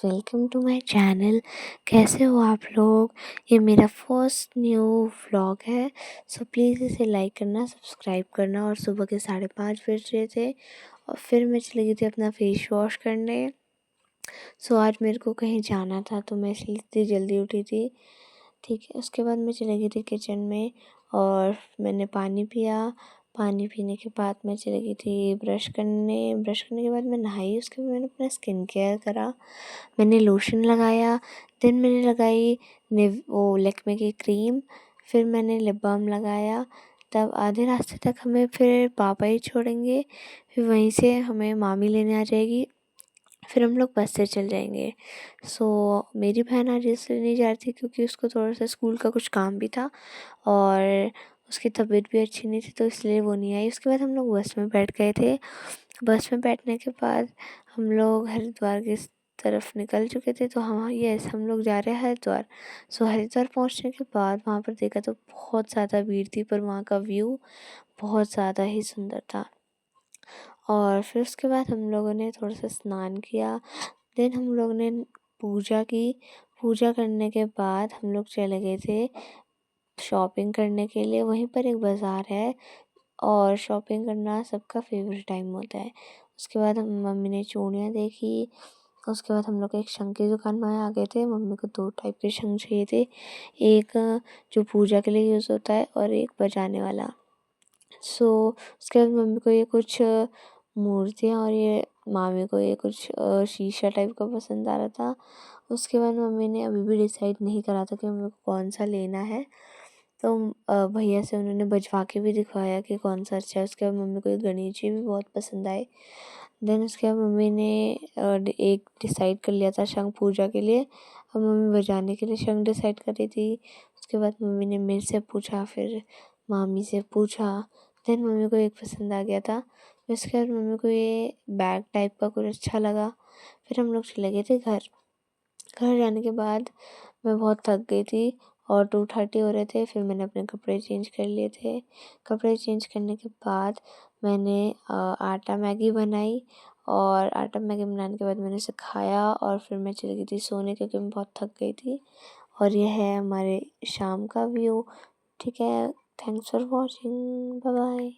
Welcome to my channel. कैसे हो आप लोग? ये मेरा फर्स्ट न्यू व्लॉग है। सो प्लीज़ इसे लाइक करना, सब्सक्राइब करना। और सुबह के 5:30 बज रहे थे और फिर मैं चली गई थी अपना फेस वॉश करने। सो आज मेरे को कहीं जाना था तो मैं इसलिए इतनी जल्दी उठी थी। ठीक है, उसके बाद मैं चली गई थी किचन में और मैंने पानी पिया। पानी पीने के बाद मैं चली गई थी ब्रश करने के बाद मैं नहाई। उसके बाद मैंने अपना स्किन केयर करा। मैंने लोशन लगाया, देन मैंने लगाई वो लैक्मे की क्रीम, फिर मैंने लिप बाम लगाया। तब आधे रास्ते तक हमें फिर पापा ही छोड़ेंगे, फिर वहीं से हमें मामी लेने आ जाएगी, फिर हम लोग बस से चल जाएंगे। सो मेरी बहन आज इसलिए नहीं जा रही थी क्योंकि उसको थोड़ा सा स्कूल का कुछ काम भी था और उसकी तबीयत भी अच्छी नहीं थी, तो इसलिए वो नहीं आई। उसके बाद हम लोग बस में बैठ गए थे। बस में बैठने के बाद हम लोग हरिद्वार की तरफ निकल चुके थे। तो हाँ, यस, हम लोग जा रहे हैं हरिद्वार। सो हरिद्वार पहुंचने के बाद वहाँ पर देखा तो बहुत ज़्यादा भीड़ थी, पर वहाँ का व्यू बहुत ज़्यादा ही सुंदर था। और फिर उसके बाद हम लोगों ने थोड़ा सा स्नान किया, देन हम लोग ने पूजा की। पूजा करने के बाद हम लोग चले गए थे शॉपिंग करने के लिए। वहीं पर एक बाज़ार है और शॉपिंग करना सबका फेवरेट टाइम होता है। उसके बाद हम मम्मी ने चूड़ियाँ देखी। उसके बाद हम लोग एक शंख की दुकान में आ गए थे। मम्मी को 2 टाइप के शंख चाहिए थे, एक जो पूजा के लिए यूज़ होता है और एक बजाने वाला। सो उसके बाद मम्मी को ये कुछ मूर्तियाँ और ये मामी को ये कुछ शीशा टाइप का पसंद आ रहा था। उसके बाद मम्मी ने अभी भी डिसाइड नहीं करा था कि मम्मी को कौन सा लेना है, तो भैया से उन्होंने बजवा के भी दिखवाया कि कौन सा अच्छा है। उसके बाद मम्मी को ये गणेश जी भी बहुत पसंद आए। देन उसके बाद मम्मी ने एक डिसाइड कर लिया था शंख पूजा के लिए। अब मम्मी बजाने के लिए शंख डिसाइड कर रही थी। उसके बाद मम्मी ने मेरे से पूछा, फिर मामी से पूछा, देन मम्मी को एक पसंद आ गया था। उसके बाद मम्मी को ये बैग टाइप का कुछ अच्छा लगा। फिर हम लोग चले गए थे घर। घर जाने के बाद मैं बहुत थक गई थी और 2:30 हो रहे थे। फिर मैंने अपने कपड़े चेंज कर लिए थे। कपड़े चेंज करने के बाद मैंने आटा मैगी बनाई और आटा मैगी बनाने के बाद मैंने उसे खाया और फिर मैं चली गई थी सोने क्योंकि मैं बहुत थक गई थी। और यह है हमारे शाम का व्यू। ठीक है, thanks for watching, bye bye.